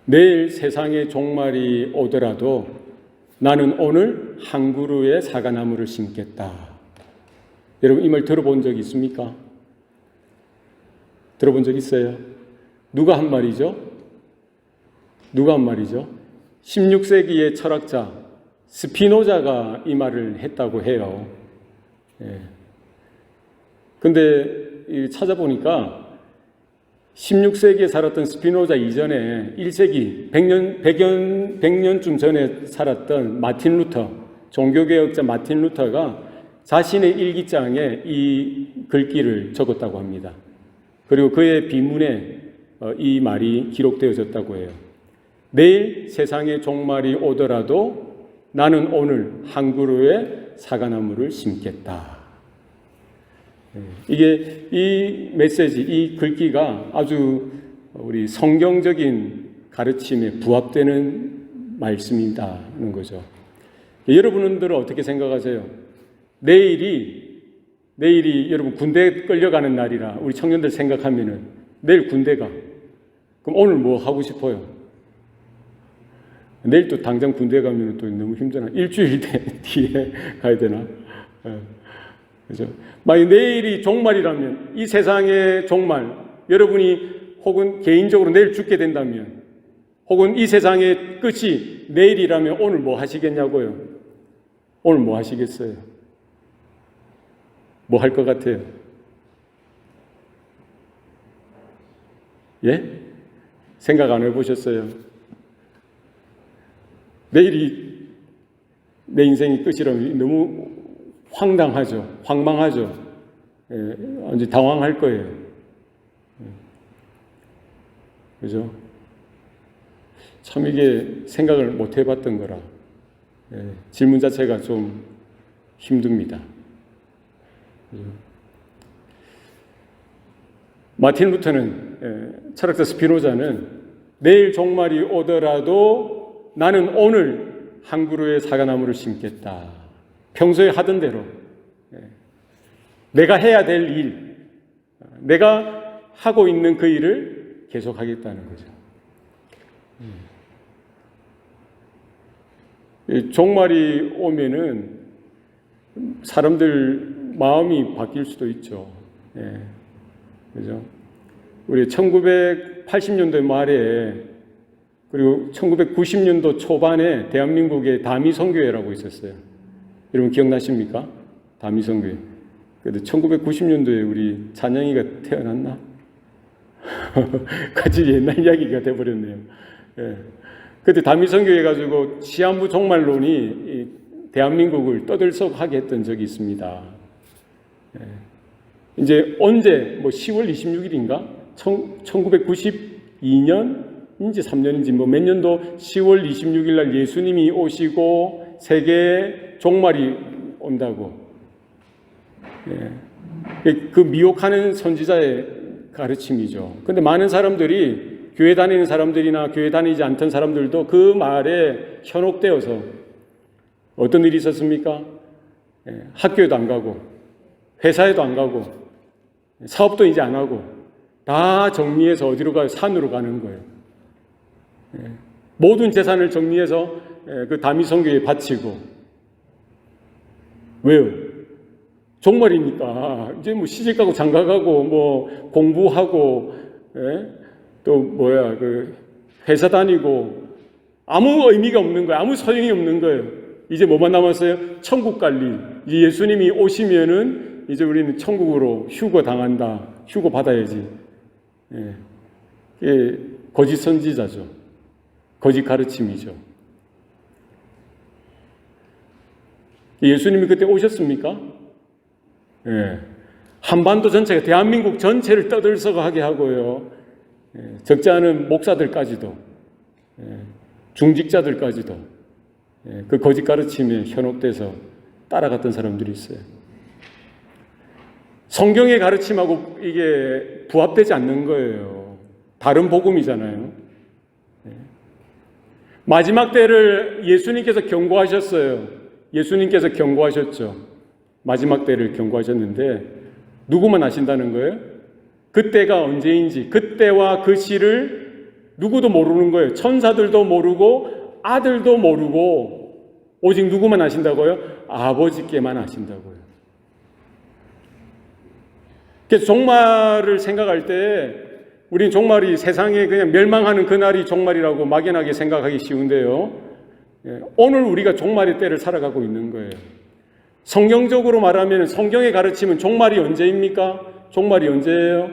내일 세상의 종말이 오더라도 나는 오늘 한 그루의 사과나무를 심겠다. 여러분 이 말 들어본 적 있습니까? 들어본 적 있어요? 누가 한 말이죠? 누가 한 말이죠? 16세기의 철학자 스피노자가 이 말을 했다고 해요. 근데 찾아보니까 16세기에 살았던 스피노자 이전에 1세기 100년쯤 전에 살았던 마틴 루터, 종교개혁자 마틴 루터가 자신의 일기장에 이 글귀를 적었다고 합니다. 그리고 그의 비문에 이 말이 기록되어졌다고 해요. 내일 세상의 종말이 오더라도 나는 오늘 한 그루의 사과나무를 심겠다. 이게 이 메시지, 이 글귀가 아주 우리 성경적인 가르침에 부합되는 말씀이다는 거죠. 여러분들은 어떻게 생각하세요? 내일이 여러분 군대 끌려가는 날이라 우리 청년들 생각하면은 내일 군대 가. 그럼 오늘 뭐 하고 싶어요? 내일 또 당장 군대 가면 또 너무 힘드나? 일주일 뒤에 가야 되나? 그죠? 만약 내일이 종말이라면, 이 세상의 종말, 여러분이 혹은 개인적으로 내일 죽게 된다면, 혹은 이 세상의 끝이 내일이라면 오늘 뭐 하시겠냐고요? 오늘 뭐 하시겠어요? 뭐 할 것 같아요? 예? 생각 안 해보셨어요? 내일이 내 인생이 끝이라면 너무 황당하죠. 황망하죠. 완전 당황할 거예요. 그죠? 참 이게 생각을 못 해봤던 거라. 질문 자체가 좀 힘듭니다. 마틴 루터는, 철학자 스피노자는 내일 종말이 오더라도 나는 오늘 한 그루의 사과나무를 심겠다. 평소에 하던 대로 내가 해야 될 일, 내가 하고 있는 그 일을 계속하겠다는 거죠. 종말이 오면은 사람들 마음이 바뀔 수도 있죠. 그죠? 우리 1980년대 말에 그리고 1990년도 초반에 대한민국에 다미선교회라고 있었어요. 여러분 기억나십니까? 다미선교회. 그래도 1990년도에 우리 찬영이가 태어났나? 같이 옛날 이야기가 돼버렸네요. 그때 다미선교회 가지고 시한부 종말론이 대한민국을 떠들썩하게 했던 적이 있습니다. 이제 언제 10월 26일인가? 1992년인지 3년인지 몇 년도 10월 26일 날 예수님이 오시고 세계에 종말이 온다고. 그 미혹하는 선지자의 가르침이죠. 근데 많은 사람들이, 교회 다니는 사람들이나 교회 다니지 않던 사람들도 그 말에 현혹되어서 어떤 일이 있었습니까? 학교에도 안 가고 회사에도 안 가고 사업도 이제 안 하고 다 정리해서 어디로 가요? 산으로 가는 거예요. 모든 재산을 정리해서 그 다미선교에 바치고. 왜요? 종말이니까 이제 시집가고 장가가고 공부하고 또 그 회사 다니고 아무 의미가 없는 거예요. 아무 소용이 없는 거예요. 이제 뭐만 남았어요? 천국 갈 일. 이제 예수님이 오시면은 이제 우리는 천국으로 휴거 당한다. 휴거 받아야지. 거짓 선지자죠. 거짓 가르침이죠. 예수님이 그때 오셨습니까? 한반도 전체가, 대한민국 전체를 떠들썩하게 하고요. 적지 않은 목사들까지도, 중직자들까지도 그 거짓 가르침에 현혹돼서 따라갔던 사람들이 있어요. 성경의 가르침하고 이게 부합되지 않는 거예요. 다른 복음이잖아요. 마지막 때를 예수님께서 경고하셨어요. 예수님께서 경고하셨죠. 마지막 때를 경고하셨는데 누구만 아신다는 거예요? 그때가 언제인지, 그때와 그 시를 누구도 모르는 거예요. 천사들도 모르고 아들도 모르고 오직 누구만 아신다고요? 아버지께만 아신다고요. 그래서 종말을 생각할 때 우린 종말이 세상에 그냥 멸망하는 그날이 종말이라고 막연하게 생각하기 쉬운데요. 오늘 우리가 종말의 때를 살아가고 있는 거예요. 성경적으로 말하면 성경의 가르침은 종말이 언제입니까? 종말이 언제예요?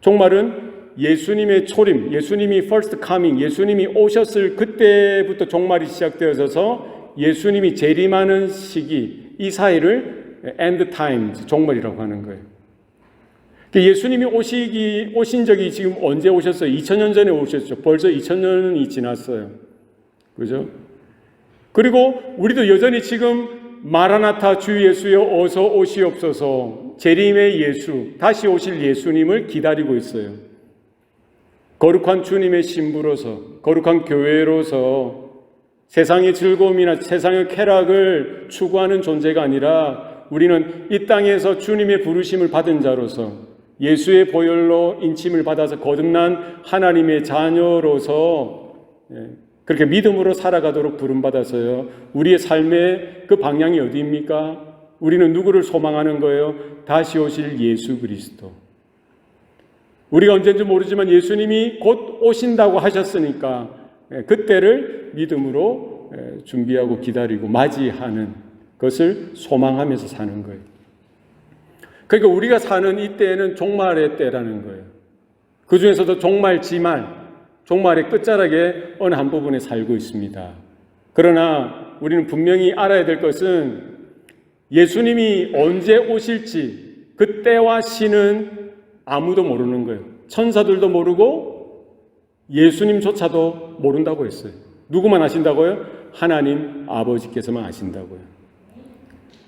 종말은 예수님의 초림, 예수님이 first coming, 예수님이 오셨을 그때부터 종말이 시작되어져서 예수님이 재림하는 시기, 이 사이를 end times, 종말이라고 하는 거예요. 예수님이 오신 적이 지금 언제 오셨어요? 2000년 전에 오셨죠. 벌써 2000년이 지났어요. 그죠? 그리고 우리도 여전히 지금 마라나타 주 예수여 어서 오시옵소서, 재림의 예수, 다시 오실 예수님을 기다리고 있어요. 거룩한 주님의 신부로서, 거룩한 교회로서 세상의 즐거움이나 세상의 쾌락을 추구하는 존재가 아니라 우리는 이 땅에서 주님의 부르심을 받은 자로서 예수의 보혈로 인침을 받아서 거듭난 하나님의 자녀로서 그렇게 믿음으로 살아가도록 부름받아서요. 우리의 삶의 그 방향이 어디입니까? 우리는 누구를 소망하는 거예요? 다시 오실 예수 그리스도. 우리가 언제인지 모르지만 예수님이 곧 오신다고 하셨으니까 그때를 믿음으로 준비하고 기다리고 맞이하는 것을 소망하면서 사는 거예요. 그러니까 우리가 사는 이 때는 종말의 때라는 거예요. 그 중에서도 종말의 끝자락에 어느 한 부분에 살고 있습니다. 그러나 우리는 분명히 알아야 될 것은 예수님이 언제 오실지 그 때와 시는 아무도 모르는 거예요. 천사들도 모르고 예수님조차도 모른다고 했어요. 누구만 아신다고요? 하나님 아버지께서만 아신다고요.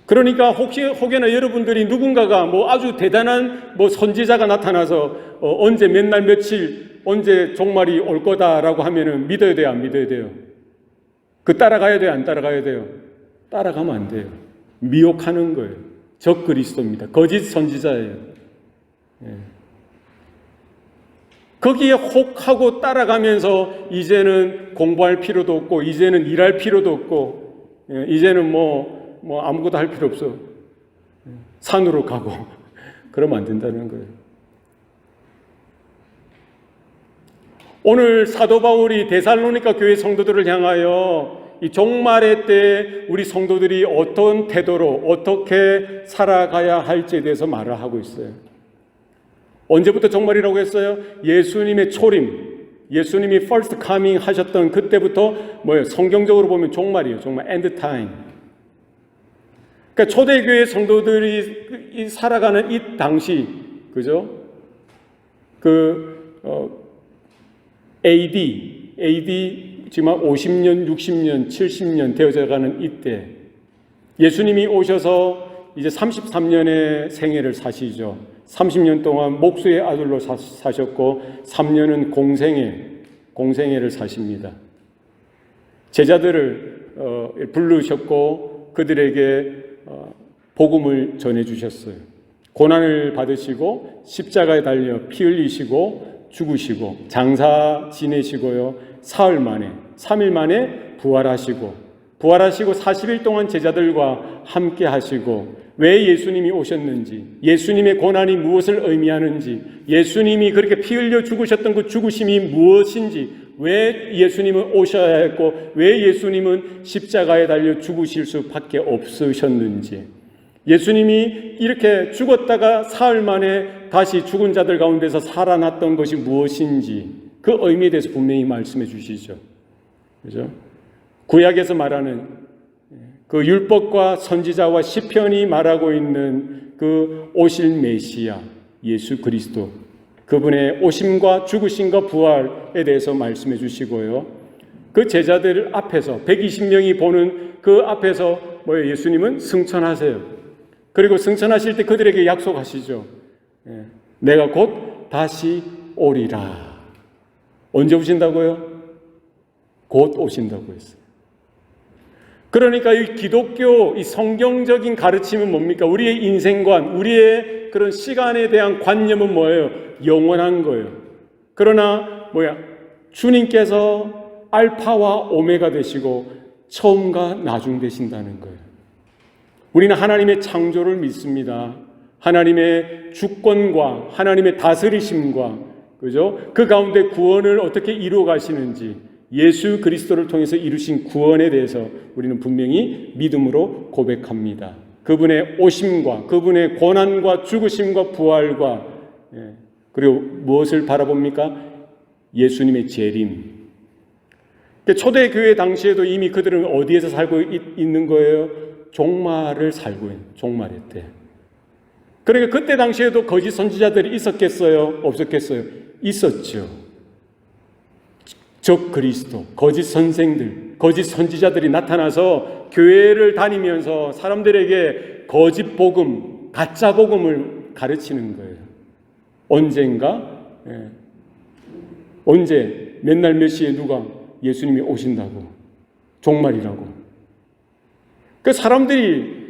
그러니까 혹여나 여러분들이 누군가가 아주 대단한 선지자가 나타나서 언제 몇 날 며칠 언제 종말이 올 거다라고 하면은 믿어야 돼요, 안 믿어야 돼요? 따라가야 돼요, 안 따라가야 돼요? 따라가면 안 돼요. 미혹하는 거예요. 적 그리스도입니다. 거짓 선지자예요. 거기에 혹하고 따라가면서 이제는 공부할 필요도 없고 이제는 일할 필요도 없고 이제는 아무것도 할 필요 없어. 산으로 가고 그러면 안 된다는 거예요. 오늘 사도 바울이 데살로니가 교회 성도들을 향하여 이 종말의 때 우리 성도들이 어떤 태도로 어떻게 살아가야 할지에 대해서 말을 하고 있어요. 언제부터 종말이라고 했어요? 예수님의 초림, 예수님이 first coming 하셨던 그때부터 성경적으로 보면 종말이에요. 정말 end time. 그러니까 초대교회 성도들이 살아가는 이 당시, 그죠? AD 지금 한 50년, 60년, 70년 되어져 가는 이때 예수님이 오셔서 이제 33년의 생애를 사시죠. 30년 동안 목수의 아들로 사셨고 3년은 공생애를 사십니다. 제자들을 부르셨고 그들에게 복음을 전해주셨어요. 고난을 받으시고 십자가에 달려 피 흘리시고 죽으시고 장사 지내시고요. 사흘 만에 3일 만에 부활하시고 40일 동안 제자들과 함께 하시고 왜 예수님이 오셨는지, 예수님의 고난이 무엇을 의미하는지, 예수님이 그렇게 피 흘려 죽으셨던 그 죽으심이 무엇인지, 왜 예수님은 오셔야 했고 왜 예수님은 십자가에 달려 죽으실 수밖에 없으셨는지, 예수님이 이렇게 죽었다가 사흘 만에 다시 죽은 자들 가운데서 살아났던 것이 무엇인지 그 의미에 대해서 분명히 말씀해 주시죠. 그죠? 구약에서 말하는 그 율법과 선지자와 시편이 말하고 있는 그 오실 메시아 예수 그리스도, 그분의 오심과 죽으심과 부활에 대해서 말씀해 주시고요. 그 제자들 앞에서 120명이 보는 그 앞에서 예수님은 승천하세요. 그리고 승천하실 때 그들에게 약속하시죠. 내가 곧 다시 오리라. 언제 오신다고요? 곧 오신다고 했어요. 그러니까 이 기독교, 이 성경적인 가르침은 뭡니까? 우리의 인생관, 우리의 그런 시간에 대한 관념은 뭐예요? 영원한 거예요. 그러나 주님께서 알파와 오메가 되시고 처음과 나중 되신다는 거예요. 우리는 하나님의 창조를 믿습니다. 하나님의 주권과 하나님의 다스리심과, 그죠? 그 가운데 구원을 어떻게 이루어 가시는지, 예수 그리스도를 통해서 이루신 구원에 대해서 우리는 분명히 믿음으로 고백합니다. 그분의 오심과 그분의 고난과 죽으심과 부활과, 그리고 무엇을 바라봅니까? 예수님의 재림. 초대교회 당시에도 이미 그들은 어디에서 살고 있는 거예요? 종말을 살고 있는, 종말의 때. 그러니까 그때 당시에도 거짓 선지자들이 있었겠어요? 없었겠어요? 있었죠. 적 그리스도, 거짓 선생들, 거짓 선지자들이 나타나서 교회를 다니면서 사람들에게 거짓 복음, 가짜 복음을 가르치는 거예요. 언젠가, 언제, 맨날 몇 시에 누가 예수님이 오신다고, 종말이라고. 그 사람들이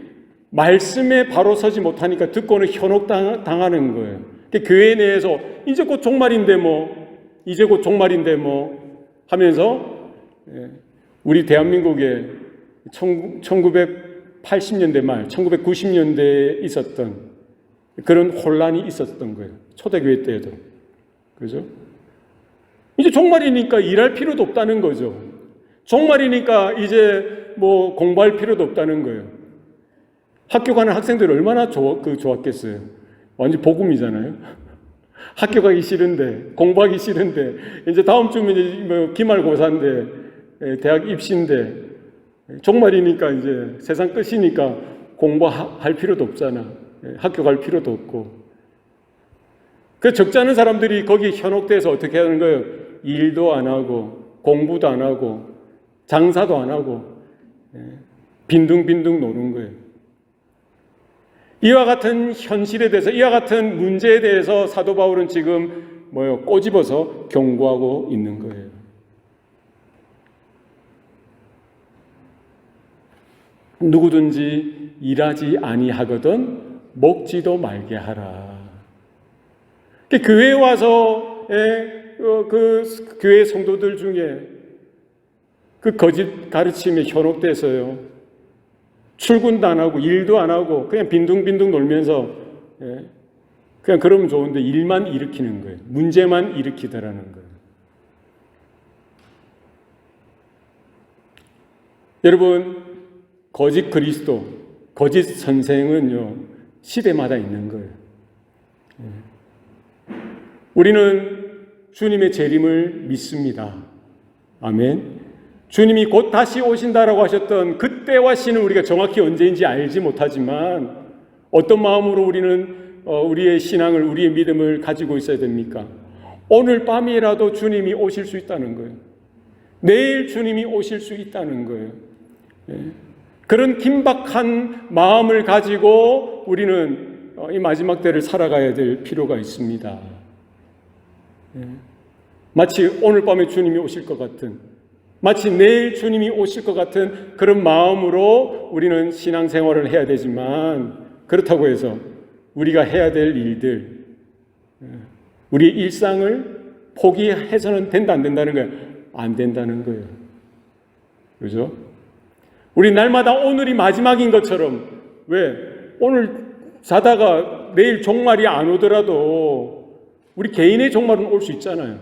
말씀에 바로 서지 못하니까 듣고는 현혹당하는 거예요. 교회 내에서 이제 곧 종말인데 이제 곧 종말인데 하면서, 우리 대한민국에 1980년대 말, 1990년대에 있었던 그런 혼란이 있었던 거예요. 초대교회 때에도. 그죠? 이제 종말이니까 일할 필요도 없다는 거죠. 종말이니까 이제 공부할 필요도 없다는 거예요. 학교 가는 학생들 얼마나 좋았겠어요. 완전 복음이잖아요. 학교 가기 싫은데, 공부하기 싫은데, 이제 다음 주면 이제 기말고사인데, 대학 입시인데, 종말이니까 이제 세상 끝이니까 공부할 필요도 없잖아. 학교 갈 필요도 없고. 그 적지 않은 사람들이 거기 현혹돼서 어떻게 하는 거예요? 일도 안 하고, 공부도 안 하고, 장사도 안 하고, 빈둥빈둥 노는 거예요. 이와 같은 현실에 대해서, 이와 같은 문제에 대해서 사도 바울은 지금 꼬집어서 경고하고 있는 거예요. 누구든지 일하지 아니하거든 먹지도 말게 하라. 교회에 와서 그 교회 성도들 중에 그 거짓 가르침에 현혹돼서요, 출근도 안 하고 일도 안 하고 그냥 빈둥빈둥 놀면서 그냥 그러면 좋은데 일만 일으키는 거예요. 문제만 일으키더라는 거예요. 여러분, 거짓 그리스도, 거짓 선생은요, 시대마다 있는 거예요. 우리는 주님의 재림을 믿습니다. 아멘. 주님이 곧 다시 오신다라고 하셨던 그때와 시는 우리가 정확히 언제인지 알지 못하지만 어떤 마음으로 우리는 우리의 신앙을, 우리의 믿음을 가지고 있어야 됩니까? 오늘 밤이라도 주님이 오실 수 있다는 거예요. 내일 주님이 오실 수 있다는 거예요. 그런 긴박한 마음을 가지고 우리는 이 마지막 때를 살아가야 될 필요가 있습니다. 마치 오늘 밤에 주님이 오실 것 같은, 마치 내일 주님이 오실 것 같은 그런 마음으로 우리는 신앙생활을 해야 되지만, 그렇다고 해서 우리가 해야 될 일들, 우리의 일상을 포기해서는 된다 안 된다는 거예요? 안 된다는 거예요. 그죠? 우리 날마다 오늘이 마지막인 것처럼, 왜? 오늘 자다가 내일 종말이 안 오더라도 우리 개인의 종말은 올 수 있잖아요.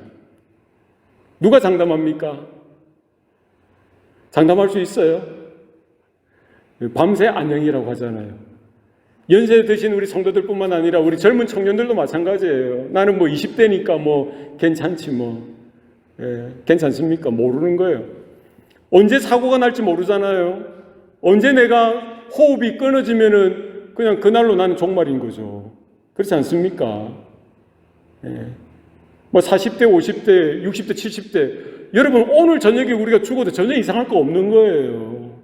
누가 장담합니까? 장담할 수 있어요. 밤새 안녕이라고 하잖아요. 연세 드신 우리 성도들뿐만 아니라 우리 젊은 청년들도 마찬가지예요. 나는 20대니까 괜찮지 괜찮습니까? 모르는 거예요. 언제 사고가 날지 모르잖아요. 언제 내가 호흡이 끊어지면은 그냥 그날로 나는 종말인 거죠. 그렇지 않습니까? 40대, 50대, 60대, 70대. 여러분, 오늘 저녁에 우리가 죽어도 전혀 이상할 거 없는 거예요.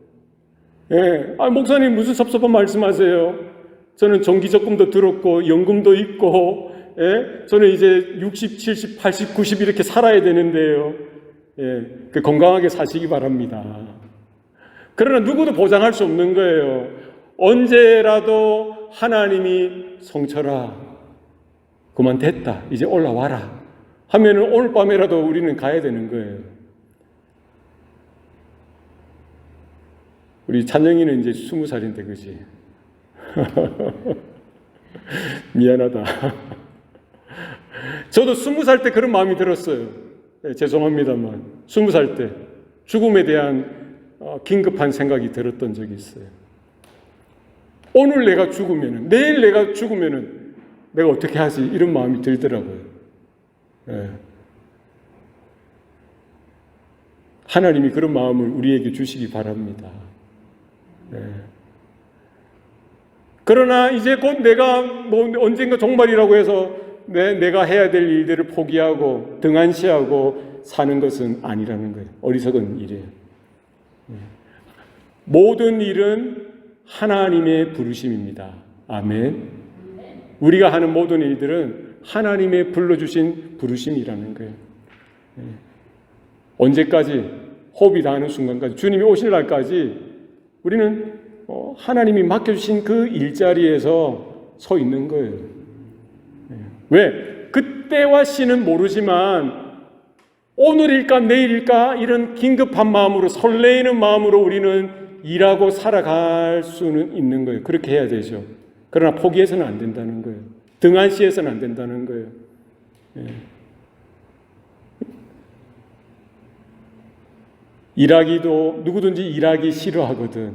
목사님 무슨 섭섭한 말씀하세요? 저는 정기적금도 들었고, 연금도 있고, 저는 이제 60, 70, 80, 90 이렇게 살아야 되는데요. 건강하게 사시기 바랍니다. 그러나 누구도 보장할 수 없는 거예요. 언제라도 하나님이 성철아, 그만 됐다, 이제 올라와라 하면은 오늘 밤에라도 우리는 가야 되는 거예요. 우리 찬영이는 이제 20살인데, 그지? 미안하다. 저도 20살 때 그런 마음이 들었어요. 네, 죄송합니다만 20살 때 죽음에 대한 긴급한 생각이 들었던 적이 있어요. 오늘 내가 죽으면은, 내일 내가 죽으면은 내가 어떻게 하지? 이런 마음이 들더라고요. 네. 하나님이 그런 마음을 우리에게 주시기 바랍니다. 네. 그러나 이제 곧 내가 언젠가 종말이라고 해서 내가 해야 될 일들을 포기하고 등한시하고 사는 것은 아니라는 거예요. 어리석은 일이에요. 모든 일은 하나님의 부르심입니다. 아멘. 우리가 하는 모든 일들은 하나님의 불러주신 부르심이라는 거예요. 언제까지? 호흡이 닿는 순간까지, 주님이 오실 날까지 우리는 하나님이 맡겨주신 그 일자리에서 서 있는 거예요. 왜? 그때와 시는 모르지만 오늘일까 내일일까 이런 긴급한 마음으로, 설레이는 마음으로 우리는 일하고 살아갈 수는 있는 거예요. 그렇게 해야 되죠. 그러나 포기해서는 안 된다는 거예요. 등한시해서는 안 된다는 거예요. 일하기도, 누구든지 일하기 싫어하거든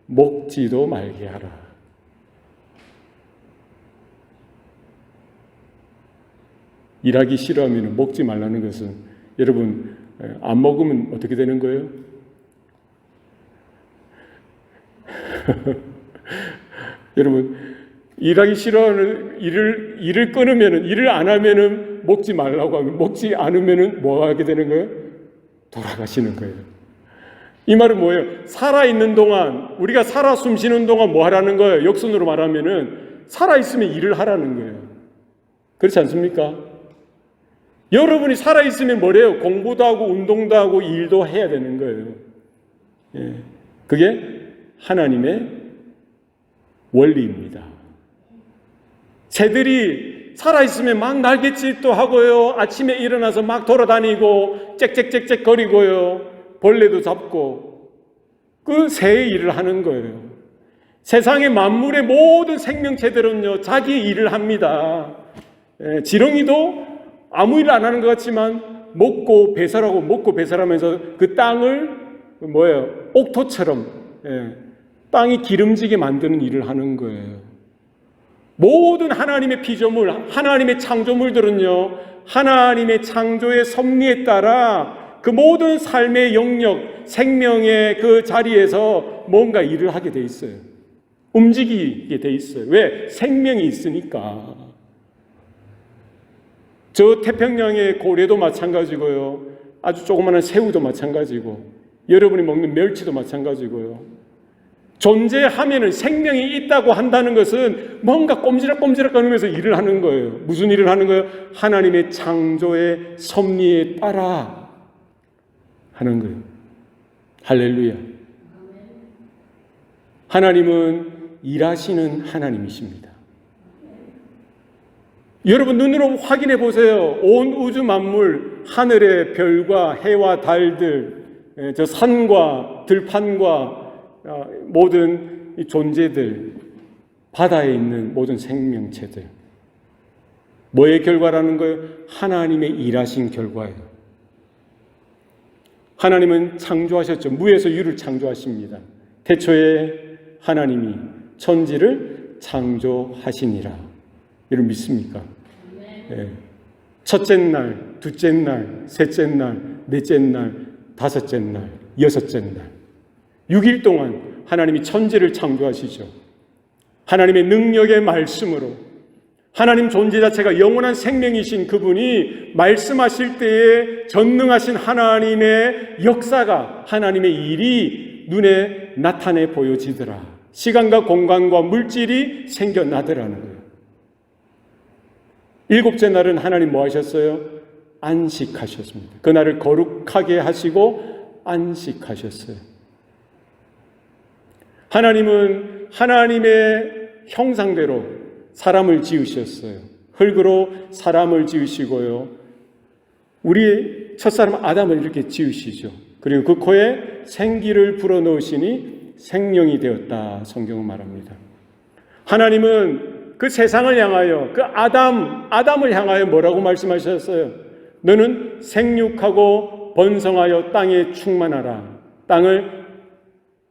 먹지도 말게 하라. 일하기 싫어하면 먹지 말라는 것은, 여러분, 안 먹으면 어떻게 되는 거예요? 여러분, 일하기 싫어하는 일을 끊으면, 일을 안 하면은 먹지 말라고 하면, 먹지 않으면은 뭐 하게 되는 거예요? 돌아가시는 거예요. 이 말은 뭐예요? 살아있는 동안, 우리가 살아 숨쉬는 동안 뭐 하라는 거예요? 역선으로 말하면은 살아있으면 일을 하라는 거예요. 그렇지 않습니까? 여러분이 살아있으면 뭐래요? 공부도 하고 운동도 하고 일도 해야 되는 거예요. 그게 하나님의 원리입니다. 새들이 살아있으면 막 날갯짓도 하고요, 아침에 일어나서 막 돌아다니고 짹짹짹짹 거리고요, 벌레도 잡고, 그 새의 일을 하는 거예요. 세상의 만물의 모든 생명체들은요, 자기 일을 합니다. 지렁이도 아무 일 안 하는 것 같지만 먹고 배설하고 먹고 배설하면서 그 땅을 옥토처럼 땅이 기름지게 만드는 일을 하는 거예요. 모든 하나님의 피조물, 하나님의 창조물들은요, 하나님의 창조의 섭리에 따라 그 모든 삶의 영역, 생명의 그 자리에서 뭔가 일을 하게 돼 있어요. 움직이게 돼 있어요. 왜? 생명이 있으니까. 저 태평양의 고래도 마찬가지고요, 아주 조그마한 새우도 마찬가지고, 여러분이 먹는 멸치도 마찬가지고요. 존재하면은, 생명이 있다고 한다는 것은 뭔가 꼼지락꼼지락 거리면서 일을 하는 거예요. 무슨 일을 하는 거예요? 하나님의 창조의 섭리에 따라 하는 거예요. 할렐루야. 하나님은 일하시는 하나님이십니다. 여러분 눈으로 확인해 보세요. 온 우주 만물, 하늘의 별과 해와 달들, 저 산과 들판과 모든 존재들, 바다에 있는 모든 생명체들, 뭐의 결과라는 거예요? 하나님의 일하신 결과예요. 하나님은 창조하셨죠. 무에서 유를 창조하십니다. 태초에 하나님이 천지를 창조하시니라. 여러분 믿습니까? 네. 첫째 날, 둘째 날, 셋째 날, 넷째 날, 다섯째 날, 여섯째 날, 6일 동안 하나님이 천지를 창조하시죠. 하나님의 능력의 말씀으로, 하나님 존재 자체가 영원한 생명이신 그분이 말씀하실 때에 전능하신 하나님의 역사가, 하나님의 일이 눈에 나타내 보여지더라. 시간과 공간과 물질이 생겨나더라는 거예요. 7째 날은 하나님 뭐 하셨어요? 안식하셨습니다. 그날을 거룩하게 하시고 안식하셨어요. 하나님은 하나님의 형상대로 사람을 지으셨어요. 흙으로 사람을 지으시고요, 우리 첫사람 아담을 이렇게 지으시죠. 그리고 그 코에 생기를 불어넣으시니 생명이 되었다. 성경은 말합니다. 하나님은 그 세상을 향하여 그 아담을 향하여 뭐라고 말씀하셨어요? 너는 생육하고 번성하여 땅에 충만하라. 땅을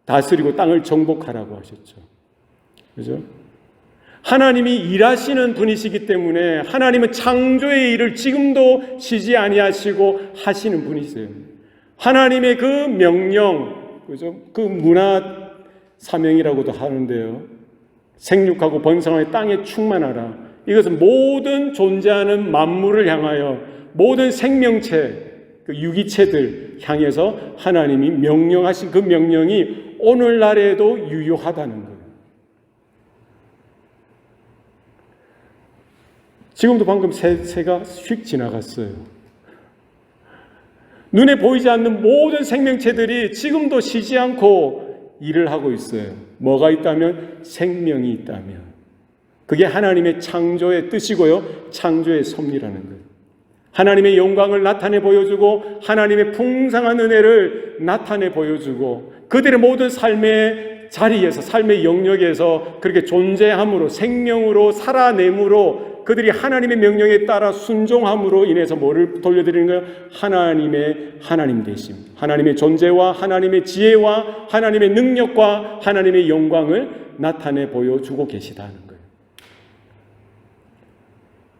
다스리고 땅을 정복하라고 하셨죠. 그죠? 하나님이 일하시는 분이시기 때문에 하나님은 창조의 일을 지금도 쉬지 아니하시고 하시는 분이세요. 하나님의 그 명령, 그죠? 그 문화 사명이라고도 하는데요. 생육하고 번성하여 땅에 충만하라. 이것은 모든 존재하는 만물을 향하여 모든 생명체, 그 유기체들 향해서 하나님이 명령하신 그 명령이 오늘날에도 유효하다는 거예요. 지금도 방금 새가 휙 지나갔어요. 눈에 보이지 않는 모든 생명체들이 지금도 쉬지 않고 일을 하고 있어요. 뭐가 있다면? 생명이 있다면. 그게 하나님의 창조의 뜻이고요. 창조의 섭리라는 거예요. 하나님의 영광을 나타내 보여주고 하나님의 풍성한 은혜를 나타내 보여주고 그들의 모든 삶의 자리에서 삶의 영역에서 그렇게 존재함으로 생명으로 살아냄으로 그들이 하나님의 명령에 따라 순종함으로 인해서 뭐를 돌려드리는 거예요? 하나님 되심. 하나님의 존재와 하나님의 지혜와 하나님의 능력과 하나님의 영광을 나타내 보여주고 계시다는 거예요.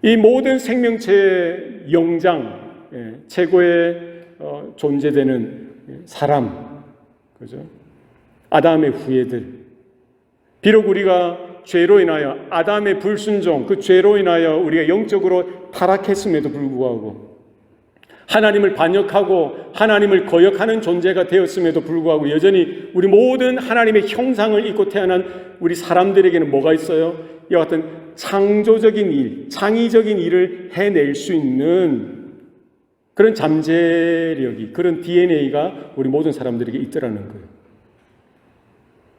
이 모든 생명체의 영장, 최고의 존재되는 사람, 그죠? 아담의 후예들. 비록 우리가 죄로 인하여 아담의 불순종, 그 죄로 인하여 우리가 영적으로 타락했음에도 불구하고 하나님을 반역하고 하나님을 거역하는 존재가 되었음에도 불구하고 여전히 우리 모든 하나님의 형상을 입고 태어난 우리 사람들에게는 뭐가 있어요? 이와 같은 창조적인 일, 창의적인 일을 해낼 수 있는 그런 잠재력이, 그런 DNA가 우리 모든 사람들에게 있더라는 거예요.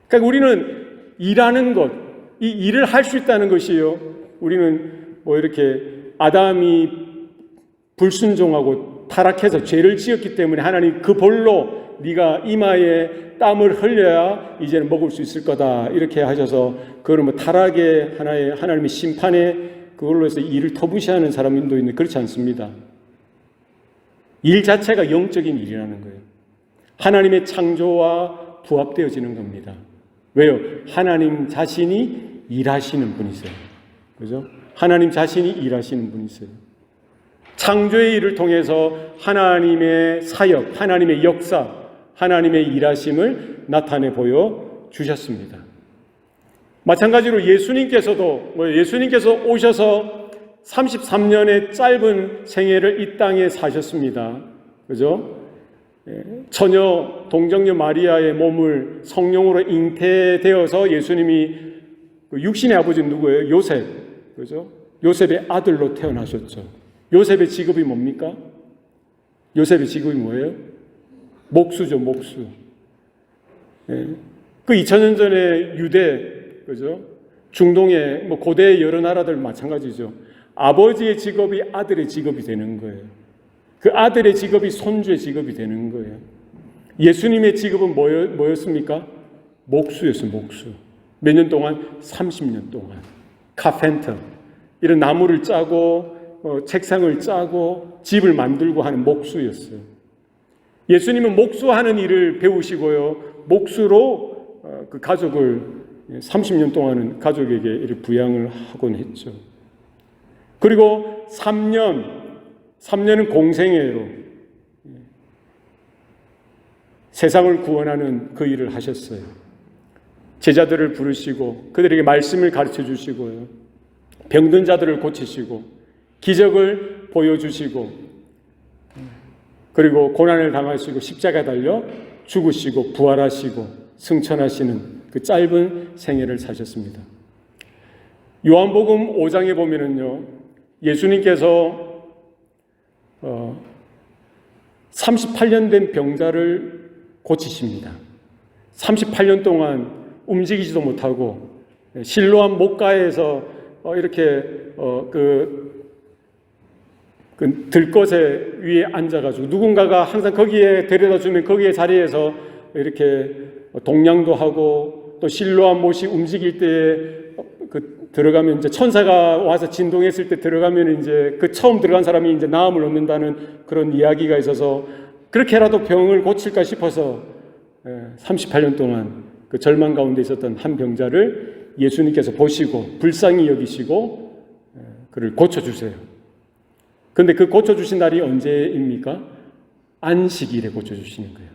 그러니까 우리는 일하는 것, 이 일을 할 수 있다는 것이요. 우리는 뭐 이렇게 아담이 불순종하고 타락해서 죄를 지었기 때문에 하나님 그 벌로 네가 이마에 땀을 흘려야 이제는 먹을 수 있을 거다 이렇게 하셔서 그걸 뭐 타락의 하나의 하나님의 심판에 그걸로 해서 일을 터부시하는 사람도 있는데 그렇지 않습니다. 일 자체가 영적인 일이라는 거예요. 하나님의 창조와 부합되어지는 겁니다. 왜요? 하나님 자신이 일하시는 분이세요. 그죠? 하나님 자신이 일하시는 분이세요. 창조의 일을 통해서 하나님의 사역, 하나님의 역사, 하나님의 일하심을 나타내 보여 주셨습니다. 마찬가지로 예수님께서도 예수님께서 오셔서 33년의 짧은 생애를 이 땅에 사셨습니다. 그죠? 처녀 동정녀 마리아의 몸을 성령으로 잉태되어서 예수님이 육신의 아버지는 누구예요? 요셉. 그죠? 요셉의 아들로 태어나셨죠. 요셉의 직업이 뭡니까? 요셉의 직업이 뭐예요? 목수죠, 목수. 그 2000년 전에 유대, 그죠? 중동의 뭐 고대 여러 나라들 마찬가지죠. 아버지의 직업이 아들의 직업이 되는 거예요. 그 아들의 직업이 손주의 직업이 되는 거예요. 예수님의 직업은 뭐였습니까? 목수였어요, 목수. 몇 년 동안? 30년 동안. 카펜터. 이런 나무를 짜고, 책상을 짜고, 집을 만들고 하는 목수였어요. 예수님은 목수하는 일을 배우시고요. 목수로 그 가족을 30년 동안은 가족에게 이렇게 부양을 하곤 했죠. 그리고 3년은 공생애로 세상을 구원하는 그 일을 하셨어요. 제자들을 부르시고 그들에게 말씀을 가르쳐 주시고요. 병든 자들을 고치시고 기적을 보여주시고 그리고 고난을 당하시고 십자가 달려 죽으시고 부활하시고 승천하시는 그 짧은 생애를 사셨습니다. 요한복음 5장에 보면은요, 예수님께서 38년 된 병자를 고치십니다. 38년 동안 움직이지도 못하고 실로암 목가에서 이렇게 그 들것에 위에 앉아가지고 누군가가 항상 거기에 데려다 주면 거기에 자리에서 이렇게 동냥도 하고 또 실로암 못이 움직일 때에 그 들어가면 이제 천사가 와서 진동했을 때 들어가면 이제 그 처음 들어간 사람이 이제 나음을 얻는다는 그런 이야기가 있어서 그렇게라도 병을 고칠까 싶어서 38년 동안 그 절망 가운데 있었던 한 병자를 예수님께서 보시고 불쌍히 여기시고 그를 고쳐주세요. 그런데 그 고쳐주신 날이 언제입니까? 안식일에 고쳐주시는 거예요.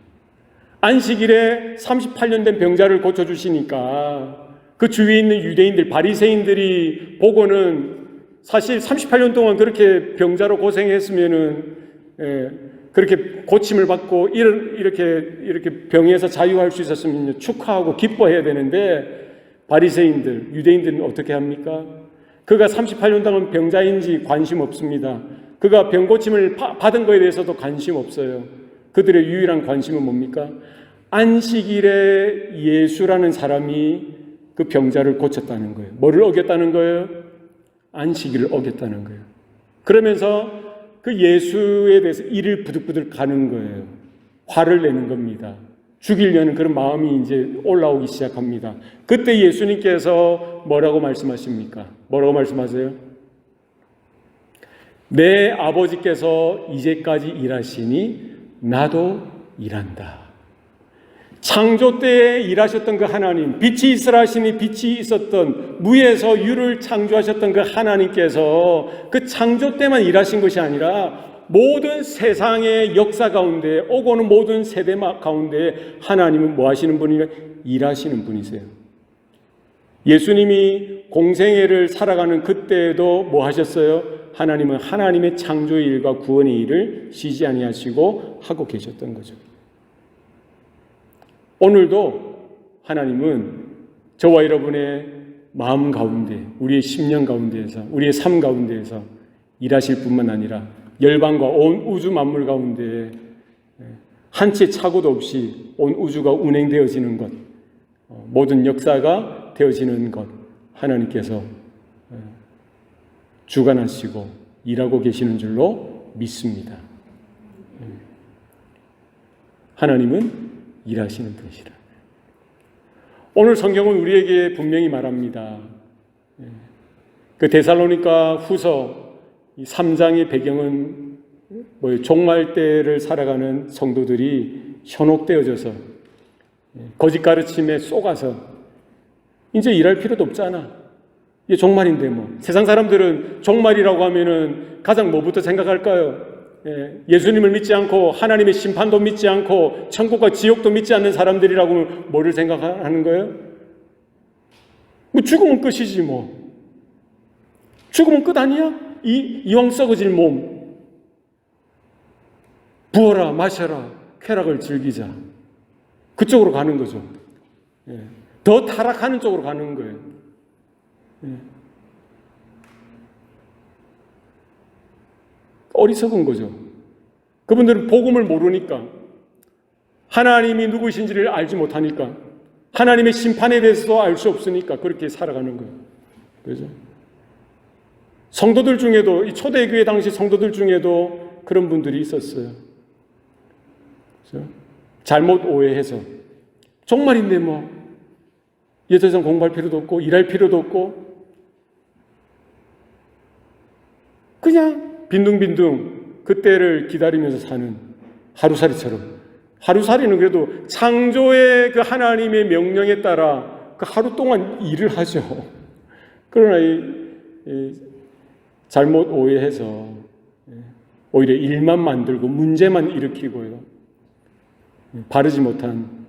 안식일에 38년 된 병자를 고쳐주시니까 그 주위에 있는 유대인들, 바리새인들이 보고는 사실 38년 동안 그렇게 병자로 고생했으면은 그렇게 고침을 받고 이렇게 병에서 자유할 수 있었으면 축하하고 기뻐해야 되는데 바리새인들, 유대인들은 어떻게 합니까? 그가 38년 동안 병자인지 관심 없습니다. 그가 병 고침을 받은 것에 대해서도 관심 없어요. 그들의 유일한 관심은 뭡니까? 안식일에 예수라는 사람이 그 병자를 고쳤다는 거예요. 뭐를 어겼다는 거예요? 안식일을 어겼다는 거예요. 그러면서 그 예수에 대해서 이를 부들부들 가는 거예요. 화를 내는 겁니다. 죽이려는 그런 마음이 이제 올라오기 시작합니다. 그때 예수님께서 뭐라고 말씀하십니까? 뭐라고 말씀하세요? 내 아버지께서 이제까지 일하시니 나도 일한다. 창조 때에 일하셨던 그 하나님, 빛이 있으라 하시니 빛이 있었던, 무에서 유를 창조하셨던 그 하나님께서 그 창조 때만 일하신 것이 아니라 모든 세상의 역사 가운데 오고 오는 모든 세대 가운데 하나님은 뭐 하시는 분이냐? 일하시는 분이세요. 예수님이 공생애를 살아가는 그때에도 뭐 하셨어요? 하나님은 하나님의 창조의 일과 구원의 일을 쉬지 아니하시고 하고 계셨던 거죠. 오늘도 하나님은 저와 여러분의 마음 가운데, 우리의 심령 가운데에서, 우리의 삶 가운데에서 일하실 뿐만 아니라 열방과 온 우주 만물 가운데 한 채 착오도 없이 온 우주가 운행되어지는 것, 모든 역사가 되어지는 것, 하나님께서 주관하시고 일하고 계시는 줄로 믿습니다. 하나님은 일하시는 분이시라. 오늘 성경은 우리에게 분명히 말합니다. 그 데살로니가 후서 3장의 배경은 종말 때를 살아가는 성도들이 현혹되어져서 거짓 가르침에 속아서 이제 일할 필요도 없잖아. 이게 종말인데 뭐. 세상 사람들은 종말이라고 하면은 가장 뭐부터 생각할까요? 예수님을 믿지 않고 하나님의 심판도 믿지 않고 천국과 지옥도 믿지 않는 사람들이라고 뭐를 생각하는 거예요? 뭐 죽으면 끝이지 뭐. 죽으면 끝 아니야? 이왕 썩어질 몸 부어라 마셔라 쾌락을 즐기자. 그쪽으로 가는 거죠. 더 타락하는 쪽으로 가는 거예요. 어리석은 거죠. 그분들은 복음을 모르니까, 하나님이 누구신지를 알지 못하니까, 하나님의 심판에 대해서도 알 수 없으니까 그렇게 살아가는 거예요. 그죠? 성도들 중에도, 이 초대교회 당시 성도들 중에도 그런 분들이 있었어요. 그죠? 잘못 오해해서 종말인데 뭐 이제 더 이상 공부할 필요도 없고 일할 필요도 없고 그냥 빈둥빈둥 그때를 기다리면서 사는 하루살이처럼. 하루살이는 그래도 창조의 그 하나님의 명령에 따라 그 하루 동안 일을 하죠. 그러나 이 잘못 오해해서 오히려 일만 만들고 문제만 일으키고요. 바르지 못한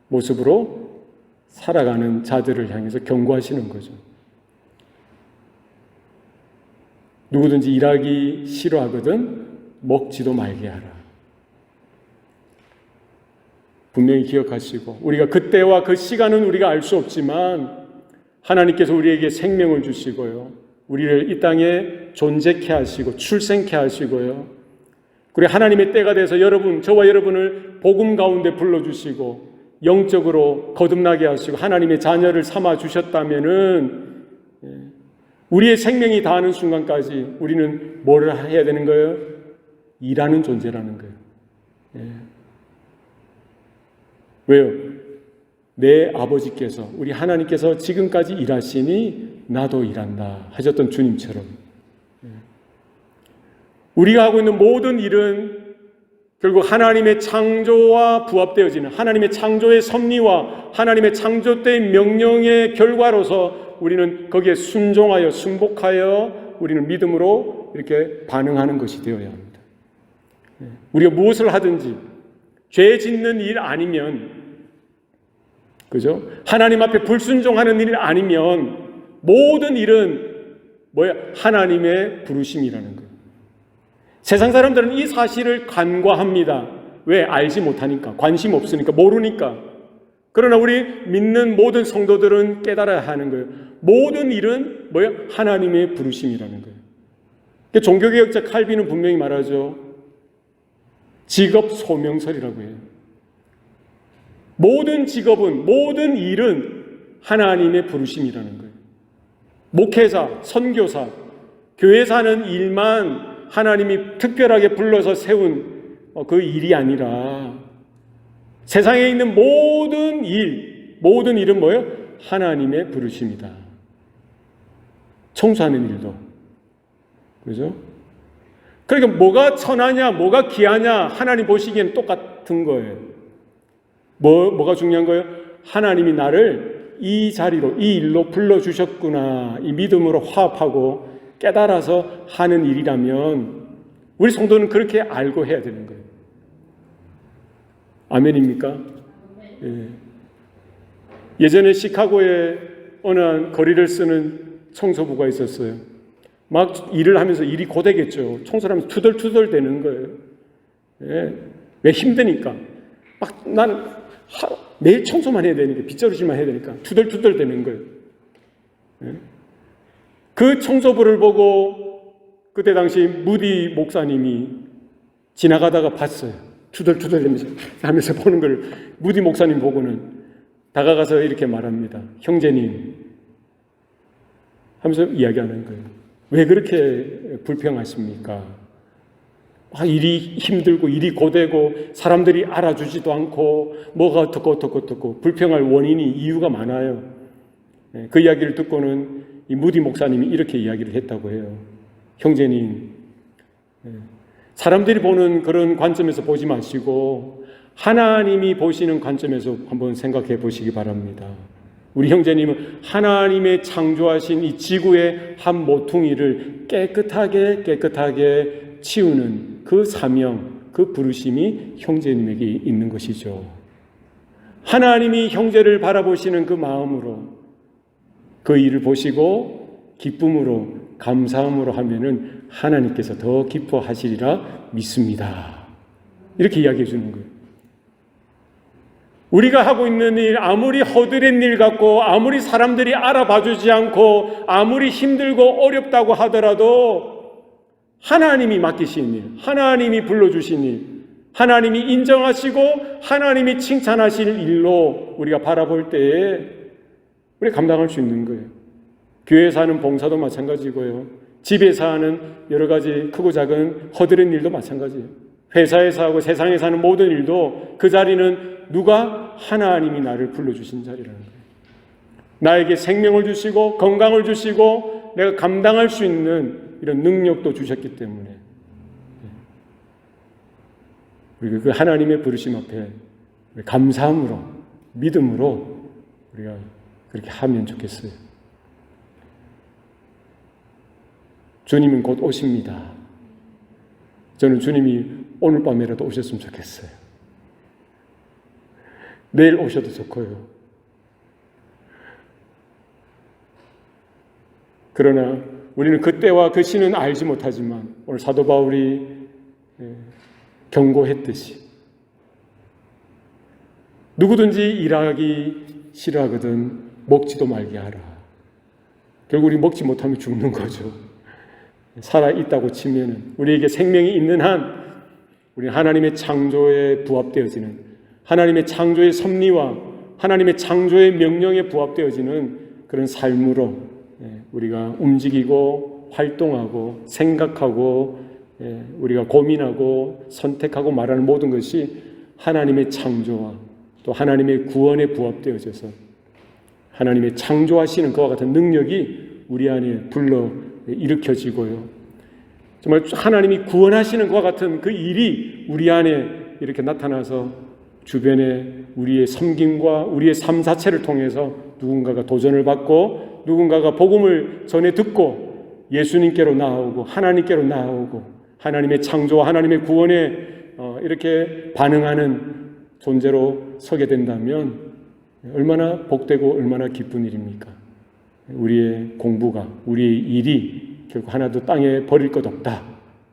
모습으로 살아가는 자들을 향해서 경고하시는 거죠. 누구든지 일하기 싫어하거든 먹지도 말게 하라. 분명히 기억하시고, 우리가 그때와 그 시간은 우리가 알 수 없지만 하나님께서 우리에게 생명을 주시고요, 우리를 이 땅에 존재케 하시고 출생케 하시고요, 그리고 하나님의 때가 돼서 저와 여러분을 복음 가운데 불러주시고 영적으로 거듭나게 하시고 하나님의 자녀를 삼아 주셨다면은 우리의 생명이 다하는 순간까지 우리는 뭐를 해야 되는 거예요? 일하는 존재라는 거예요. 예. 왜요? 내 아버지께서, 우리 하나님께서 지금까지 일하시니 나도 일한다 하셨던 주님처럼, 우리가 하고 있는 모든 일은 결국 하나님의 창조와 부합되어지는, 하나님의 창조의 섭리와 하나님의 창조 때의 명령의 결과로서 우리는 거기에 순종하여 순복하여 우리는 믿음으로 이렇게 반응하는 것이 되어야 합니다. 우리가 무엇을 하든지 죄 짓는 일 아니면, 그죠? 하나님 앞에 불순종하는 일 아니면 모든 일은 뭐야? 하나님의 부르심이라는 거예요. 세상 사람들은 이 사실을 간과합니다. 왜? 알지 못하니까, 관심 없으니까, 모르니까. 그러나 우리 믿는 모든 성도들은 깨달아야 하는 거예요. 모든 일은 뭐야? 하나님의 부르심이라는 거예요. 종교개혁자 칼빈은 분명히 말하죠. 직업 소명설이라고 해요. 모든 직업은, 모든 일은 하나님의 부르심이라는 거예요. 목회자, 선교사, 교회에서 하는 일만 하나님이 특별하게 불러서 세운 그 일이 아니라 세상에 있는 모든 일은 뭐예요? 하나님의 부르심이다. 청소하는 일도. 그죠? 그러니까 뭐가 천하냐, 뭐가 귀하냐, 하나님 보시기에는 똑같은 거예요. 뭐가 중요한 거예요? 하나님이 나를 이 자리로, 이 일로 불러주셨구나, 이 믿음으로 화합하고 깨달아서 하는 일이라면 우리 성도는 그렇게 알고 해야 되는 거예요. 아멘입니까? 예. 예전에 시카고에 어느 한 거리를 쓰는 청소부가 있었어요. 막 일을 하면서 일이 고되겠죠. 청소를 하면서 투덜투덜 되는 거예요. 예. 왜? 힘드니까. 막 나는 매일 청소만 해야 되니까, 빗자루질만 해야 되니까 투덜투덜 되는 거예요. 예. 그 청소부를 보고 그때 당시 무디 목사님이 지나가다가 봤어요. 투덜투덜 하면서 보는 걸 무디 목사님 보고는 다가가서 이렇게 말합니다. 형제님 하면서 이야기하는 거예요. 왜 그렇게 불평하십니까? 일이 힘들고 일이 고되고 사람들이 알아주지도 않고 뭐가 어떻고 불평할 원인이, 이유가 많아요. 그 이야기를 듣고는 이 무디 목사님이 이렇게 이야기를 했다고 해요. 형제님, 사람들이 보는 그런 관점에서 보지 마시고 하나님이 보시는 관점에서 한번 생각해 보시기 바랍니다. 우리 형제님은 하나님의 창조하신 이 지구의 한 모퉁이를 깨끗하게 치우는 그 사명, 그 부르심이 형제님에게 있는 것이죠. 하나님이 형제를 바라보시는 그 마음으로 그 일을 보시고 기쁨으로, 감사함으로 하면은 하나님께서 더 기뻐하시리라 믿습니다. 이렇게 이야기해 주는 거예요. 우리가 하고 있는 일, 아무리 허드렛 일 같고 아무리 사람들이 알아봐주지 않고 아무리 힘들고 어렵다고 하더라도 하나님이 맡기신 일, 하나님이 불러주신 일, 하나님이 인정하시고 하나님이 칭찬하실 일로 우리가 바라볼 때에 우리가 감당할 수 있는 거예요. 교회에서 하는 봉사도 마찬가지고요. 집에서 하는 여러 가지 크고 작은 허드렛 일도 마찬가지예요. 회사에서 하고 세상에서 하는 모든 일도 그 자리는 누가? 하나님이 나를 불러주신 자리라는 거예요. 나에게 생명을 주시고 건강을 주시고 내가 감당할 수 있는 이런 능력도 주셨기 때문에 우리가 그 하나님의 부르심 앞에 감사함으로, 믿음으로 우리가 그렇게 하면 좋겠어요. 주님은 곧 오십니다. 저는 주님이 오늘 밤에라도 오셨으면 좋겠어요. 내일 오셔도 좋고요. 그러나 우리는 그때와 그 시는 알지 못하지만 오늘 사도 바울이 경고했듯이 누구든지 일하기 싫어하거든 먹지도 말게 하라. 결국 우리 먹지 못하면 죽는 거죠. 살아있다고 치면은 우리에게 생명이 있는 한 우리 하나님의 창조에 부합되어지는, 하나님의 창조의 섭리와 하나님의 창조의 명령에 부합되어지는 그런 삶으로 우리가 움직이고 활동하고 생각하고 우리가 고민하고 선택하고 말하는 모든 것이 하나님의 창조와 또 하나님의 구원에 부합되어져서 하나님의 창조하시는 그와 같은 능력이 우리 안에 불러 일으켜지고요. 정말 하나님이 구원하시는 것과 같은 그 일이 우리 안에 이렇게 나타나서 주변에 우리의 섬김과 우리의 삶 자체를 통해서 누군가가 도전을 받고 누군가가 복음을 전해 듣고 예수님께로 나아오고 하나님께로 나아오고 하나님의 창조와 하나님의 구원에 이렇게 반응하는 존재로 서게 된다면 얼마나 복되고 얼마나 기쁜 일입니까? 우리의 공부가 우리의 일이 결국 하나도 땅에 버릴 것 없다.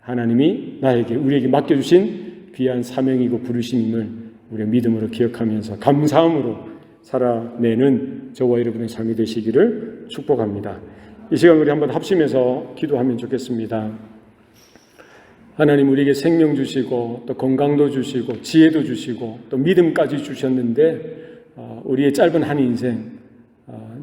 하나님이 우리에게 맡겨주신 귀한 사명이고 부르심임을 우리의 믿음으로 기억하면서 감사함으로 살아내는 저와 여러분의 삶이 되시기를 축복합니다. 이 시간 우리 한번 합심해서 기도하면 좋겠습니다. 하나님 우리에게 생명 주시고 또 건강도 주시고 지혜도 주시고 또 믿음까지 주셨는데 우리의 짧은 한 인생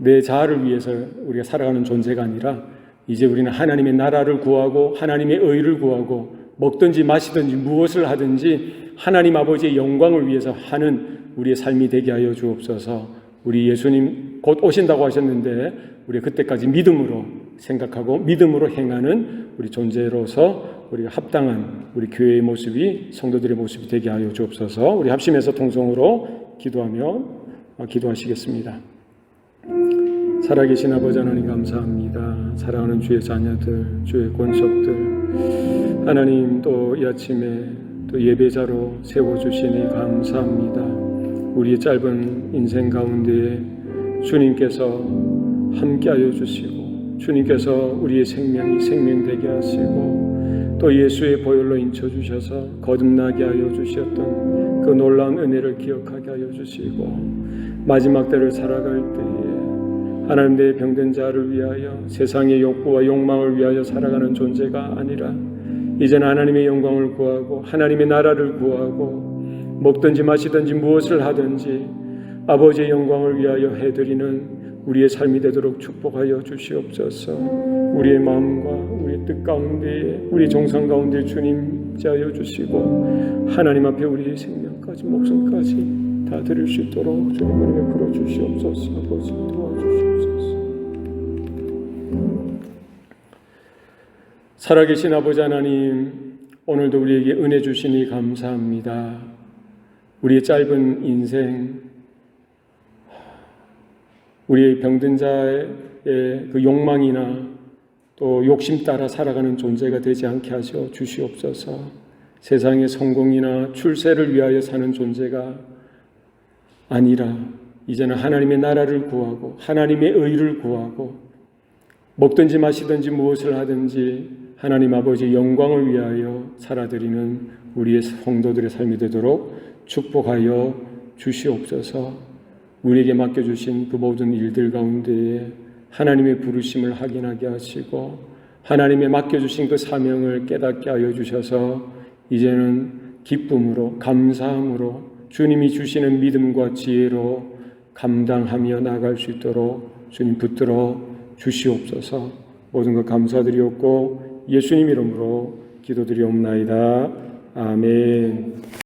내 자아를 위해서 우리가 살아가는 존재가 아니라 이제 우리는 하나님의 나라를 구하고 하나님의 의를 구하고 먹든지 마시든지 무엇을 하든지 하나님 아버지의 영광을 위해서 하는 우리의 삶이 되게 하여 주옵소서. 우리 예수님 곧 오신다고 하셨는데 우리 그때까지 믿음으로 생각하고 믿음으로 행하는 우리 존재로서 우리가 합당한 우리 교회의 모습이 성도들의 모습이 되게 하여 주옵소서. 우리 합심해서 통성으로 기도하시겠습니다. 살아계신 아버지 하나님 감사합니다. 사랑하는 주의 자녀들, 주의 권속들 하나님 또 이 아침에 또 예배자로 세워주시니 감사합니다. 우리의 짧은 인생 가운데에 주님께서 함께하여 주시고 주님께서 우리의 생명이 생명되게 하시고 또 예수의 보혈로 인쳐주셔서 거듭나게 하여 주셨던 그 놀라운 은혜를 기억하게 하여 주시고 마지막 때를 살아갈 때에 하나님 내 병든 자를 위하여 세상의 욕구와 욕망을 위하여 살아가는 존재가 아니라 이제는 하나님의 영광을 구하고 하나님의 나라를 구하고 먹든지 마시든지 무엇을 하든지 아버지의 영광을 위하여 해드리는 우리의 삶이 되도록 축복하여 주시옵소서. 우리의 마음과 우리의 뜻 가운데에 우리 정성 가운데 주님 자여 주시고 하나님 앞에 우리의 생명까지 목숨까지 다 드릴 수 있도록 주님 은혜 베풀어 주시옵소서. 아버지 도와주시옵소서. 살아계신 아버지 하나님, 오늘도 우리에게 은혜 주시니 감사합니다. 우리의 짧은 인생, 우리의 병든 자의 그 욕망이나 또 욕심 따라 살아가는 존재가 되지 않게 하셔 주시옵소서. 세상의 성공이나 출세를 위하여 사는 존재가 아니라 이제는 하나님의 나라를 구하고 하나님의 의를 구하고 먹든지 마시든지 무엇을 하든지 하나님 아버지의 영광을 위하여 살아드리는 우리의 성도들의 삶이 되도록 축복하여 주시옵소서. 우리에게 맡겨주신 그 모든 일들 가운데에 하나님의 부르심을 확인하게 하시고 하나님의 맡겨주신 그 사명을 깨닫게 하여 주셔서 이제는 기쁨으로 감사함으로 주님이 주시는 믿음과 지혜로 감당하며 나아갈 수 있도록 주님 붙들어 주시옵소서. 모든 것 감사드리옵고 예수님 이름으로 기도드리옵나이다. 아멘.